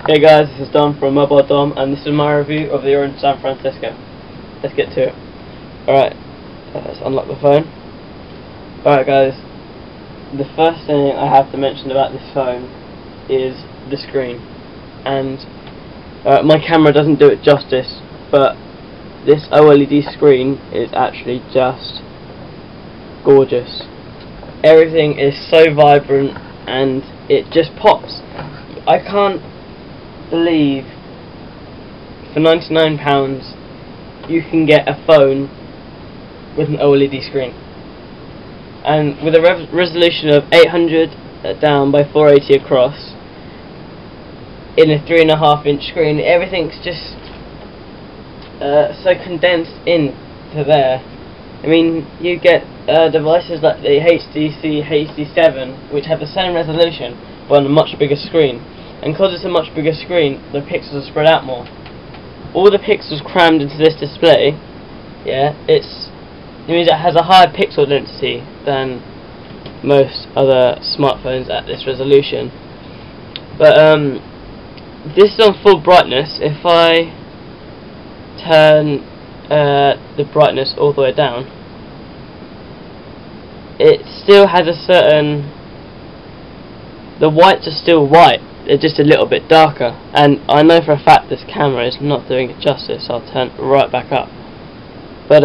Hey guys, this is Dom from Mobile Dom, and this is my review of the Orange San Francisco. Let's get to it. Alright, let's unlock the phone. Alright guys, the first thing I have to mention about this phone is the screen. And my camera doesn't do it justice, but this OLED screen is actually just gorgeous. Everything is so vibrant and it just pops. I can't believe for £99 you can get a phone with an OLED screen, and with a resolution of 800 down by 480 across in a 3.5-inch screen. Everything's just so condensed into there. I mean, you get devices like the HTC HD7 which have the same resolution but on a much bigger screen, and because it's a much bigger screen the pixels are spread out more. All the pixels crammed into this display, yeah, it means it has a higher pixel density than most other smartphones at this resolution. But this is on full brightness. If I turn the brightness all the way down, it still has a certain, the whites are still white, they're just a little bit darker, and I know for a fact this camera is not doing it justice, so I'll turn it right back up. But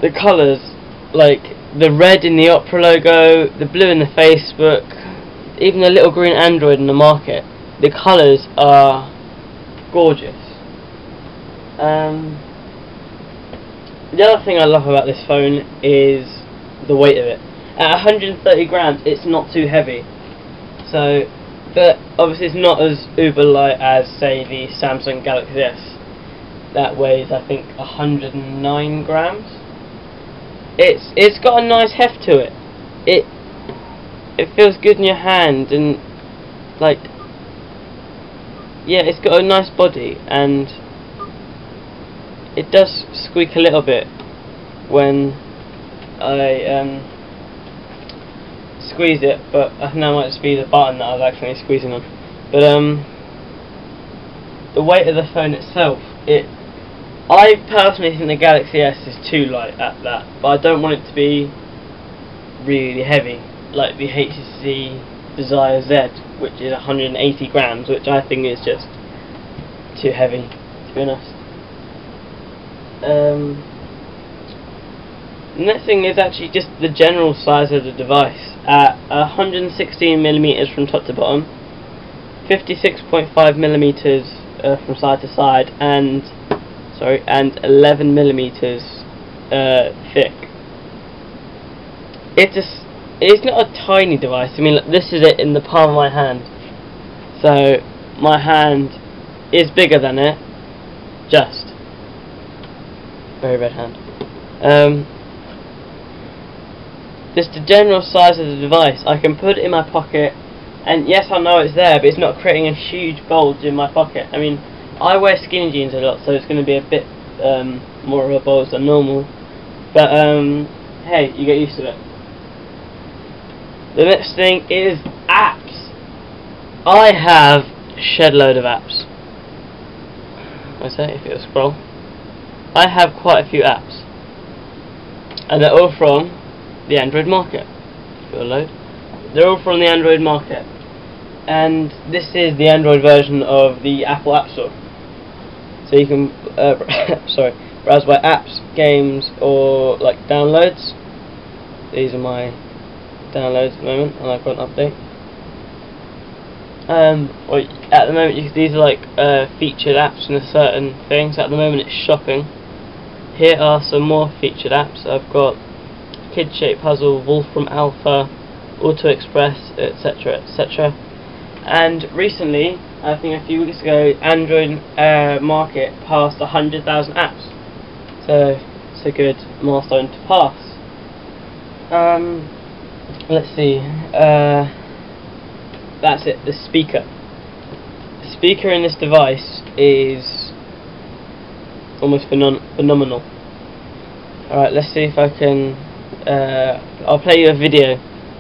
the colours, like the red in the Opera logo, the blue in the Facebook, even the little green Android in the market, the colours are gorgeous. The other thing I love about this phone is the weight of it. At 130 grams it's not too heavy, so, but obviously it's not as uber light as say the Samsung Galaxy S that weighs I think 109 grams. It's got a nice heft to it. It feels good in your hand, and like, yeah, it's got a nice body, and it does squeak a little bit when I squeeze it, but I think that might just be the button that I was actually squeezing on. But the weight of the phone itself, I personally think the Galaxy S is too light at that, but I don't want it to be really heavy like the HTC Desire Z, which is 180 grams, which I think is just too heavy, to be honest. The next thing is actually just the general size of the device. At 116mm from top to bottom, 56.5mm from side to side, and 11mm thick. It's not a tiny device. I mean, look, this is it in the palm of my hand, so my hand is bigger than it. Just very red hand. Just the general size of the device, I can put it in my pocket, and yes, I know it's there, but it's not creating a huge bulge in my pocket. I mean, I wear skinny jeans a lot, so it's going to be a bit more of a bulge than normal, but hey, you get used to it. The next thing is apps. I have a shed load of apps. What's that? If it'll scroll, I have quite a few apps, and they're all from the Android market. If it'll load, they're all from the Android market, and this is the Android version of the Apple App Store. So you can browse by apps, games, or like downloads. These are my downloads at the moment, and I've got an update. At the moment, these are like featured apps in a certain thing. So at the moment, it's shopping. Here are some more featured apps. I've got Kid Shape Puzzle, Wolfram Alpha, Auto Express, etc., etc. And recently, I think a few weeks ago, Android market passed 100,000 apps. So it's a good milestone to pass. Let's see. That's it. The speaker. The speaker in this device is almost phenomenal. Alright, let's see if I can. I'll play you a video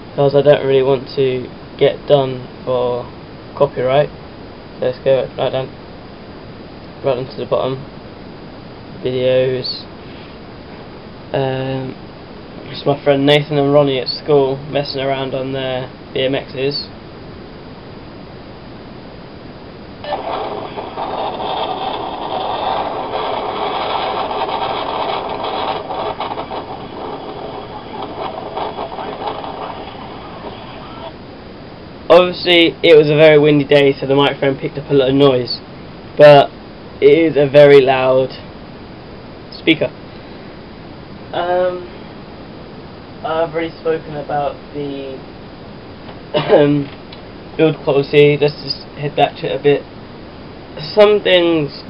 because I don't really want to get done for copyright. So let's go right down to the bottom. Videos. It's my friend Nathan and Ronnie at school messing around on their BMXs. Obviously it was a very windy day, so the microphone picked up a lot of noise, but it is a very loud speaker. I've already spoken about the build quality. Let's just head back to it a bit. Some things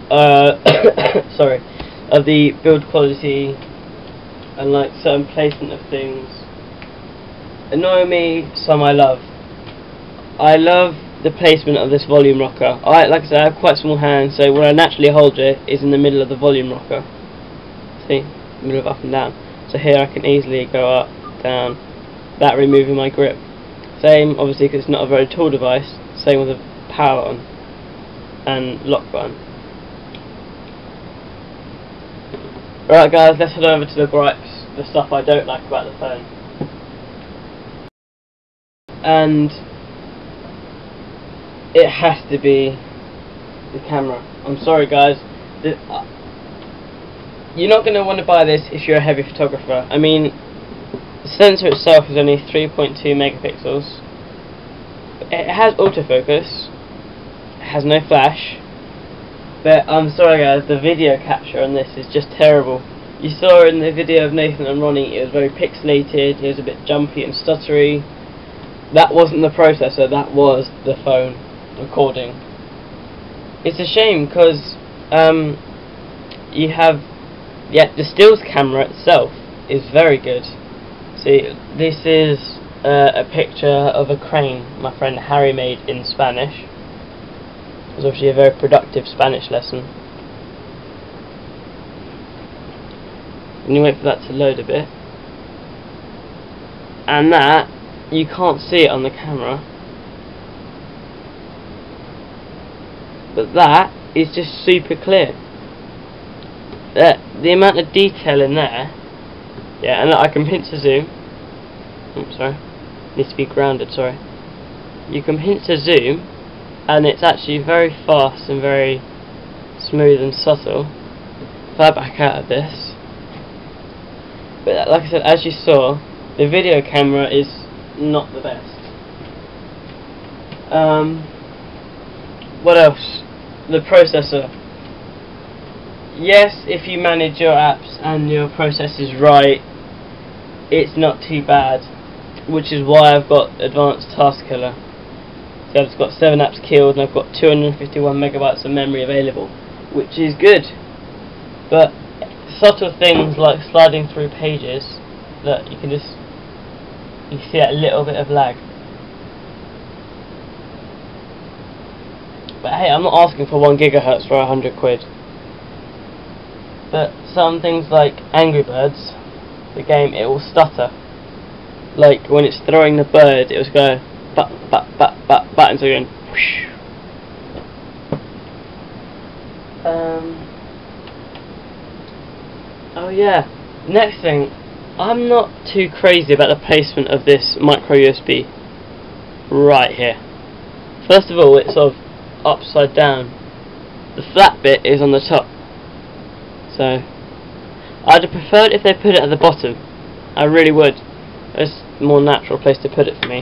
sorry, of the build quality and like certain placement of things annoy me, some I love. I love the placement of this volume rocker. Like I said, I have quite small hands, so when I naturally hold it is in the middle of the volume rocker. See? Middle of up and down. So here I can easily go up, down, that removing my grip. Same, obviously, because it's not a very tall device, same with the power button and lock button. Right guys, let's head over to the gripes, the stuff I don't like about the phone. And it has to be the camera. I'm sorry guys, you're not going to want to buy this if you're a heavy photographer. I mean, the sensor itself is only 3.2 megapixels. It has autofocus, it has no flash, but I'm sorry guys, the video capture on this is just terrible. You saw in the video of Nathan and Ronnie, it was very pixelated, it was a bit jumpy and stuttery. That wasn't the processor, that was the phone recording. It's a shame because you have the stills camera itself is very good. See, this is a picture of a crane my friend Harry made in Spanish. It was obviously a very productive Spanish lesson. And you wait for that to load a bit, and that you can't see it on the camera, but that is just super clear. The amount of detail in there, yeah, and I can pinch to zoom. Oops, sorry, needs to be grounded. Sorry. You can pinch to zoom, and it's actually very fast and very smooth and subtle. If I back out of this, but like I said, as you saw, the video camera is not the best. What else? The processor. Yes, if you manage your apps and your processes right, it's not too bad, which is why I've got Advanced Task Killer. So I've got 7 apps killed and I've got 251 megabytes of memory available, which is good. But subtle things like sliding through pages, that you see a little bit of lag. But hey, I'm not asking for 1 gigahertz for 100 quid. But some things like Angry Birds, the game, it will stutter. Like when it's throwing the bird, it was going bat bat bat bat bat, and so you're going whoosh. Oh yeah, next thing, I'm not too crazy about the placement of this micro USB right here. First of all, it's sort of upside down. The flat bit is on the top. So I'd have preferred if they put it at the bottom. I really would. It's a more natural place to put it for me.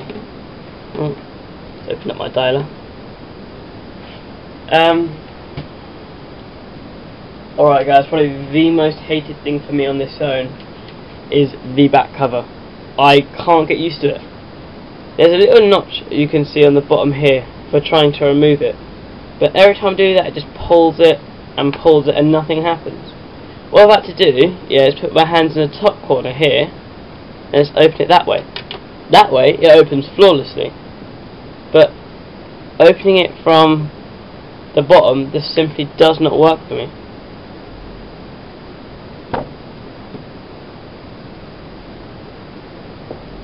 Let's open up my dialer. Alright guys, probably the most hated thing for me on this phone is the back cover. I can't get used to it. There's a little notch you can see on the bottom here for trying to remove it, but every time I do that, it just pulls it and nothing happens. What I've had to do, is put my hands in the top corner here and just open it that way. That way it opens flawlessly, but opening it from the bottom, this simply does not work for me.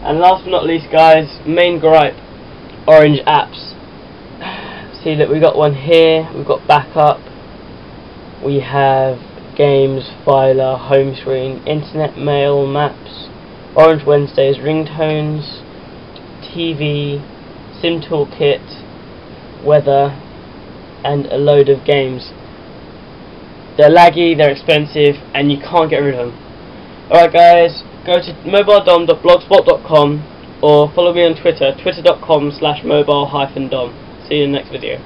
And last but not least guys, main gripe, orange apps. See that we got one here, we've got backup, we have games, filer, home screen, internet, mail, maps, Orange Wednesdays, ringtones, TV, sim toolkit, weather, and a load of games. They're laggy, they're expensive, and you can't get rid of them. Alright guys, go to mobiledom.blogspot.com or follow me on Twitter, twitter.com/mobile-dom. See you in the next video.